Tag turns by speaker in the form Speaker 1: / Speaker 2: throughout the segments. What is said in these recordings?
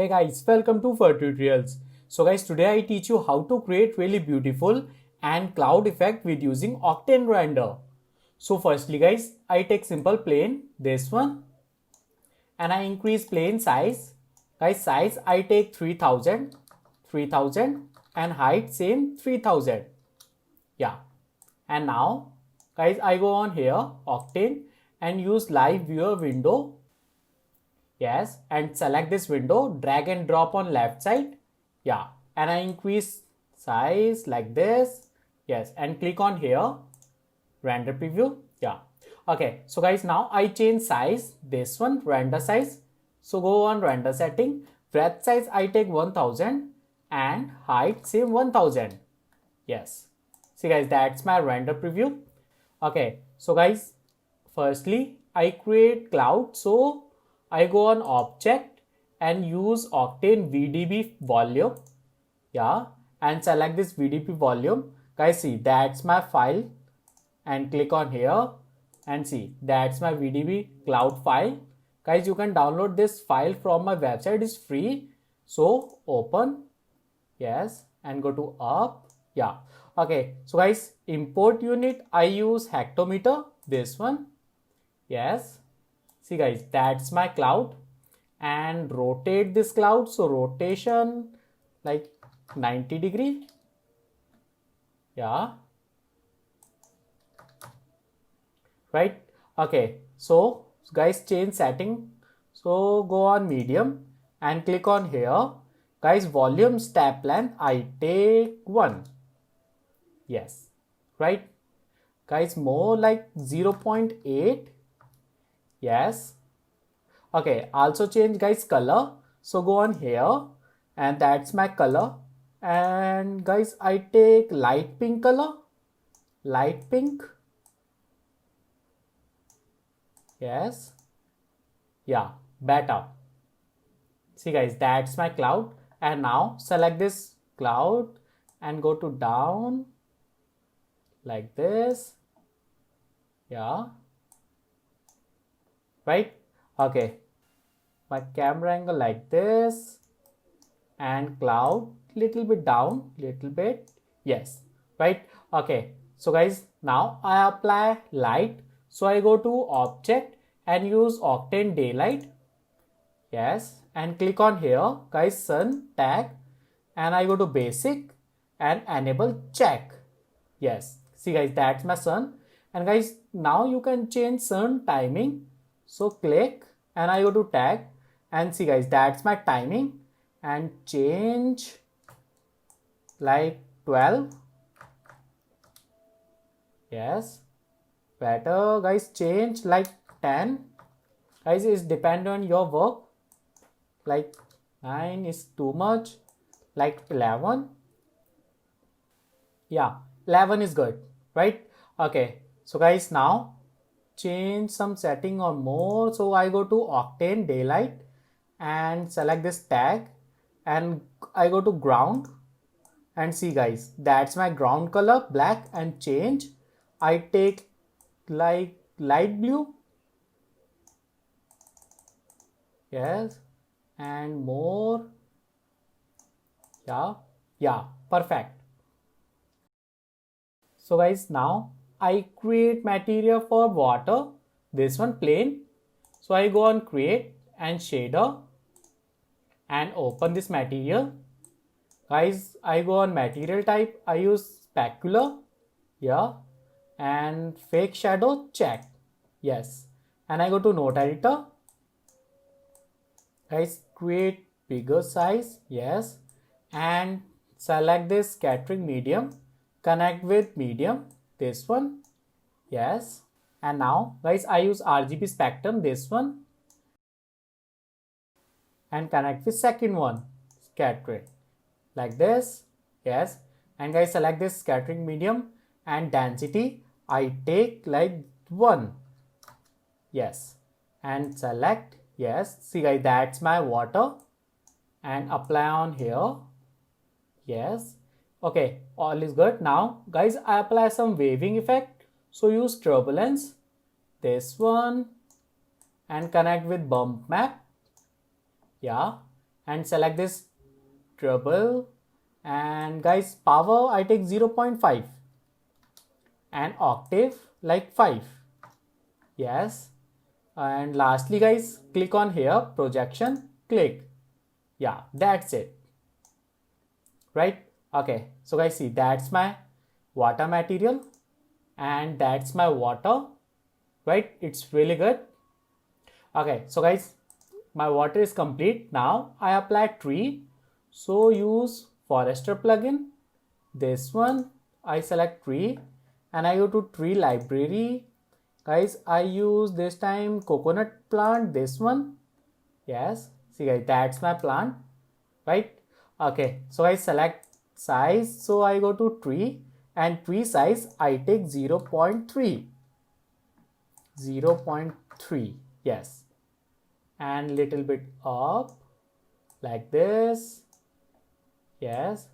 Speaker 1: Hey guys, welcome to Fur Tutorials. So guys, today I teach you how to create really beautiful and cloud effect with using Octane Render. So firstly guys, I take simple plane, this one, and I increase plane size. Guys, size I take 3000, 3000 and height same 3000. Yeah. And now guys, I go on here, Octane, and use live viewer window. Yes, and select this window, drag and drop on left side. Yeah, and I increase size like this. Yes, and click on here, render preview. Yeah. Okay, so guys, now I change size, this one, render size. So go on render setting, breadth size I take 1000 and height same 1000. Yes. See guys, that's my render preview. Okay, so guys, firstly I create cloud. So I go on object and use Octane VDB volume. Yeah, and select this VDB volume. Guys, see, that's my file, and click on here and see, that's my VDB cloud file. Guys, you can download this file from my website, it's free. So open, yes, and go to up. Yeah. Okay, so guys, import unit I use hectometer, this one. Yes, see guys, that's my cloud, and rotate this cloud. So rotation like 90-degree. Yeah, right. Okay, so guys, change setting. So go on medium and click on here. Guys, volume step length I take 1. Yes, right. Guys, more like 0.8. Yes. Okay, also change guys color. So go on here and that's my color. And guys, I take light pink color. Light pink. Yes. Yeah, better. See guys, that's my cloud. And now select this cloud and go to down like this. Yeah. Right. Okay. My camera angle like this, and cloud little bit down, little bit. Yes, right. Okay, so guys, now I apply light. So I go to object and use Octane daylight. Yes, and click on here guys, sun tag, and I go to basic and enable check. Yes, see guys, that's my sun. And guys, now you can change sun timing. So click and I go to tag, and see guys, that's my timing, and change like 12. Yes, better guys, change like 10. Guys, it's depend on your work. Like 9 is too much, like 11. Yeah, 11 is good, right? Okay, so guys, now change some setting or more. So I go to Octane daylight and select this tag, and I go to ground, and see guys, that's my ground color, black, and change I take like light blue. Yes, and more. Yeah, perfect. So guys, now I create material for water, this one plain. So I go on create and shader and open this material. Guys, I go on material type, I use specular. Yeah, and fake shadow, check. Yes, and I go to node editor. Guys, create bigger size. Yes, and select this scattering medium, connect with medium, this one. Yes, and now guys, I use RGB spectrum, this one, and connect with second one, scattering like this. Yes, and guys, select this scattering medium, and density I take like 1. Yes, and select. Yes, see guys, that's my water, and apply on here. Yes, okay, all is good. Now guys, I apply some waving effect. So use turbulence, this one, and connect with bump map. Yeah, and select this treble, and guys power I take 0.5 and octave like 5. Yes, and lastly guys click on here projection, click. Yeah, that's it, right? Okay, so guys see, that's my water material and that's my water, right? It's really good. Okay, so guys my water is complete. Now I apply tree, so use forester plugin, this one. I select tree and I go to tree library. Guys I use this time coconut plant, this one. Yes, see guys, that's my plant, right? Okay, so I select size, so I go to tree and tree size I take 0.3, yes, and little bit up like this. Yes,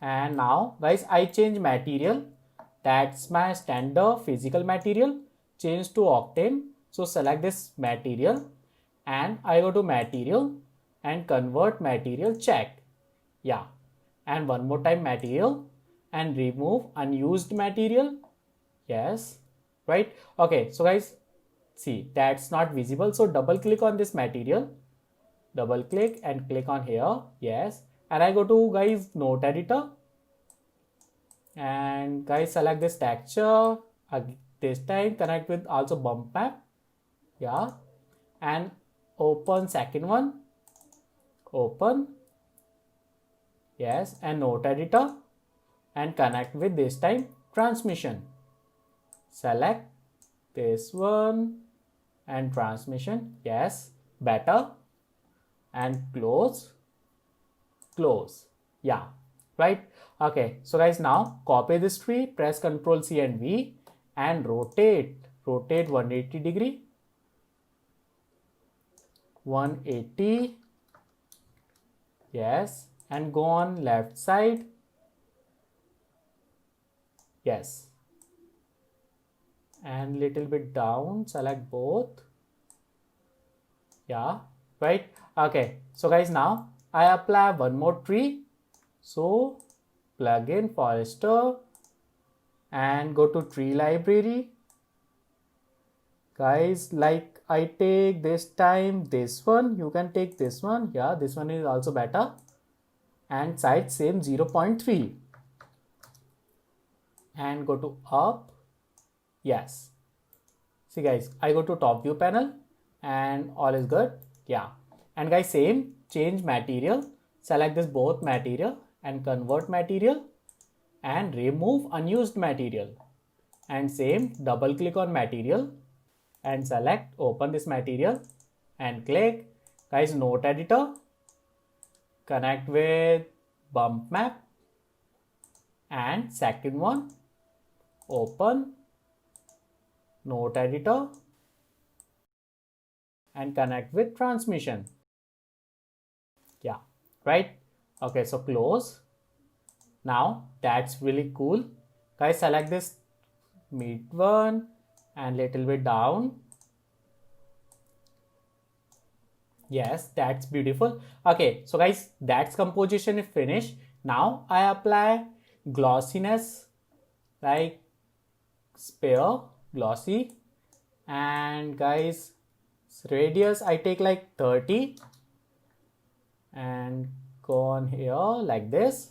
Speaker 1: and now guys I change material, that's my standard physical material, change to octane. So select this material and I go to material and convert material, check. Yeah, and one more time material and remove unused material. Yes, right? Okay, so guys see, that's not visible, so double click on this material, double click and click on here. Yes, and I go to guys node editor and guys select this texture, this time connect with also bump map. Yeah, and open second one, open. Yes, and node editor and connect with this time transmission, select this one and transmission. Yes, better, and close. Yeah, right? Okay, so guys now copy this tree, press Ctrl C and V and rotate 180 degree, 180. Yes, and go on left side. Yes, and little bit down, select both. Yeah, right? Okay, so guys now I apply one more tree, so plug in forester and go to tree library. Guys like I take this time this one, you can take this one. Yeah, this one is also better, and size same 0.3 and go to up. Yes, see guys I go to top view panel and all is good. Yeah, and guys same, change material, select this both material and convert material and remove unused material, and same double click on material and select, open this material and click. Guys node editor, connect with bump map and second one, open node editor and connect with transmission. Yeah, right? Okay, so close. Now that's really cool. Guys select this mid one and little bit down. Yes, that's beautiful. Okay, so guys that's composition is finished. Now I apply glossiness like sphere glossy, and guys radius I take like 30 and go on here like this.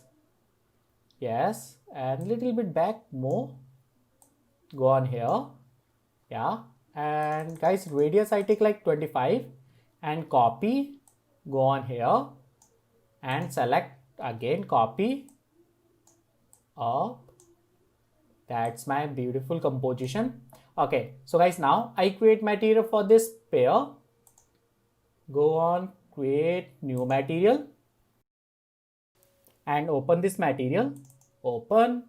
Speaker 1: Yes, and little bit back more, go on here. Yeah, and guys radius I take like 25 and copy, go on here and select again copy up. That's my beautiful composition. Okay, so guys now I create material for this pair, go on create new material and open this material, open.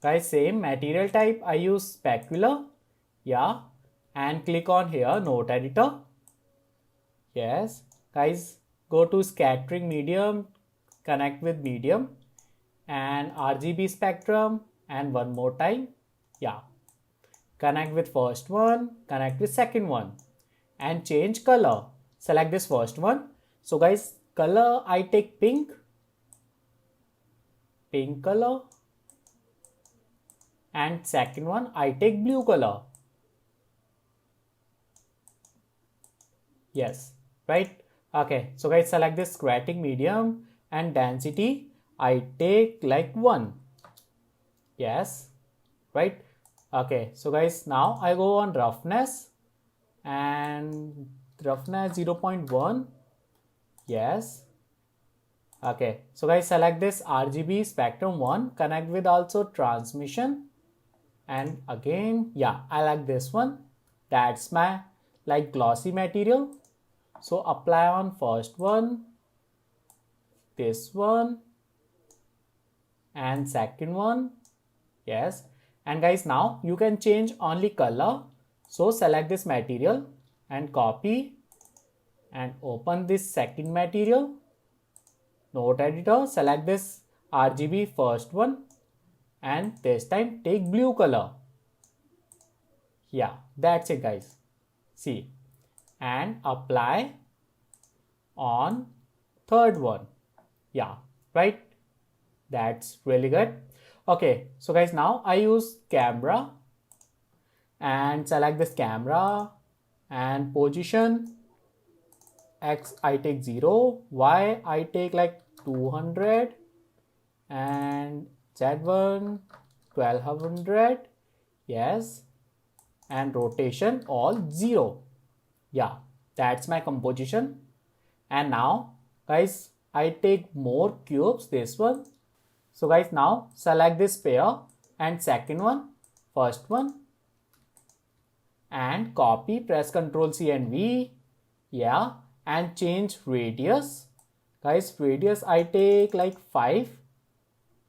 Speaker 1: Guys same material type I use specular. Yeah, and click on here node editor. Yes, guys go to scattering medium, connect with medium and RGB spectrum, and one more time. Yeah, connect with first one, connect with second one and change color, select this first one. So guys color, I take pink color, and second one I take blue color. Yes, right. Okay, so guys, select this schematic medium and density I take like 1. Yes, right. Okay, so guys, now I go on roughness and roughness 0.1. Yes. Okay, so guys, select this RGB spectrum 1, connect with also transmission, and again, yeah, I like this one. That's my like glossy material. So apply on first one, this one, and second one. Yes, and guys, now you can change only color. So select this material and copy and open this second material. Node editor, select this RGB first one, and this time take blue color. Yeah, that's it guys. See, and apply on third one. Yeah, right. That's really good. Okay, so guys, now I use camera and select this camera and position. X I take 0, Y I take like 200, and Z1 1200. Yes, and rotation all 0. Yeah, that's my composition. And now guys, I take more cubes, this one. So guys, now select this pair and second one, first one, and copy, press Ctrl C and V. Yeah, and change radius. Guys, radius I take like 5.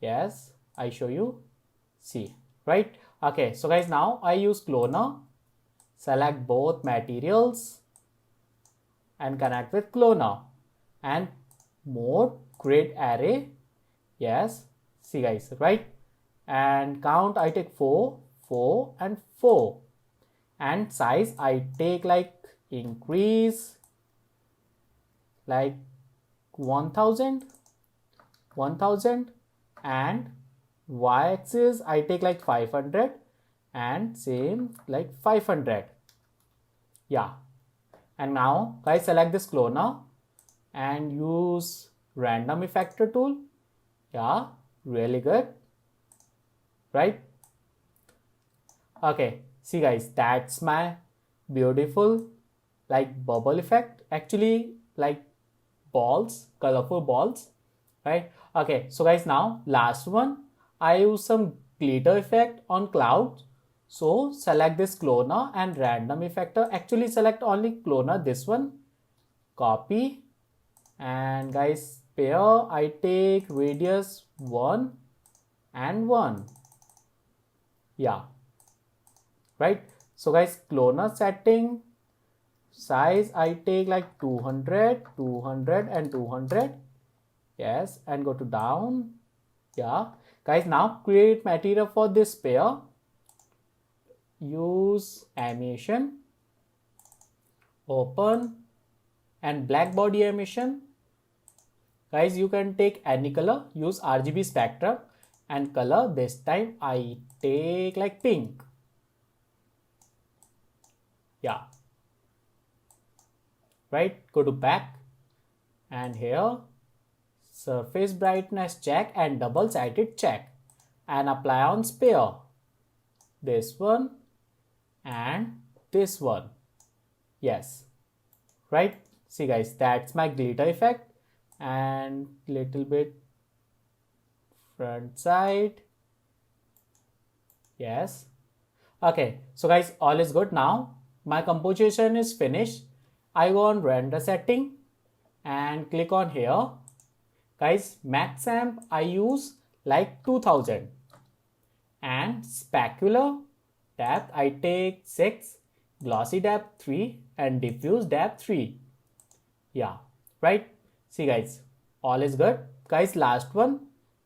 Speaker 1: Yes, I show you. See, right? Okay, so guys, now I use cloner. Select both materials and connect with cloner and mode grid array. Yes, see guys, right? And count I take 4, 4 and 4, and size I take like increase like 1000, and y-axis I take like 500 and same like 500. Yeah, and now guys, select this cloner and use random effector tool. Yeah, really good, right? Okay, see guys, that's my beautiful like bubble effect, actually like balls, colorful balls, right? Okay, so guys, now last one, I use some glitter effect on clouds. So select this cloner and random effector, actually select only cloner, this one, copy, and guys, pair I take radius 1 and 1. Yeah, right? So guys, cloner setting, size I take like 200, 200 and 200. Yes, and go to down. Yeah, guys, now create material for this pair. Use animation, open, and black body animation. Guys, you can take any color, use RGB spectrum and color. This time I take like pink. Yeah, right, go to back, and here surface brightness check and double-sided check, and apply on sphere, this one and this one. Yes, right. See guys, that's my glitter effect, and little bit front side. Yes. Okay, so guys, all is good. Now my composition is finished. I go on render setting and click on here. Guys, max amp I use like 2000, and specular depth I take 6, glossy depth 3 and diffuse depth 3. Yeah, right. See guys, all is good. Guys, last one,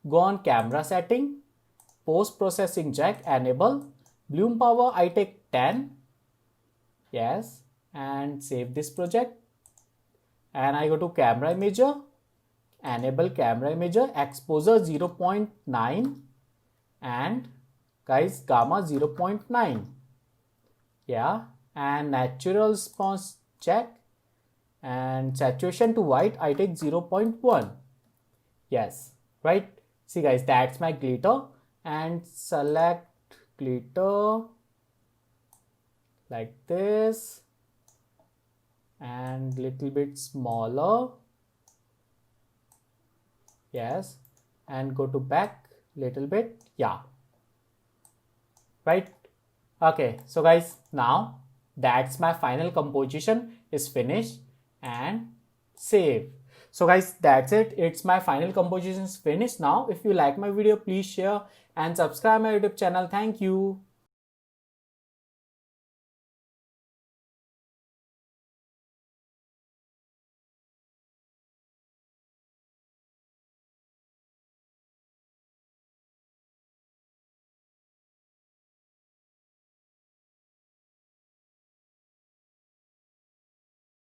Speaker 1: go on camera setting, post processing jack enable, bloom power I take 10. Yes, and save this project, and I go to camera imager enable camera imager, exposure 0.9 and guys gamma 0.9. Yeah, and natural response check, and saturation to white I take 0.1. Yes, right. See guys, that's my glitter, and select glitter like this and little bit smaller. Yes, and go to back little bit. Yeah, right. Okay, so guys, now that's my final composition is finished, and save. So guys, that's it. It's my final composition is finished. Now if you like my video, please share and subscribe my YouTube channel. Thank you.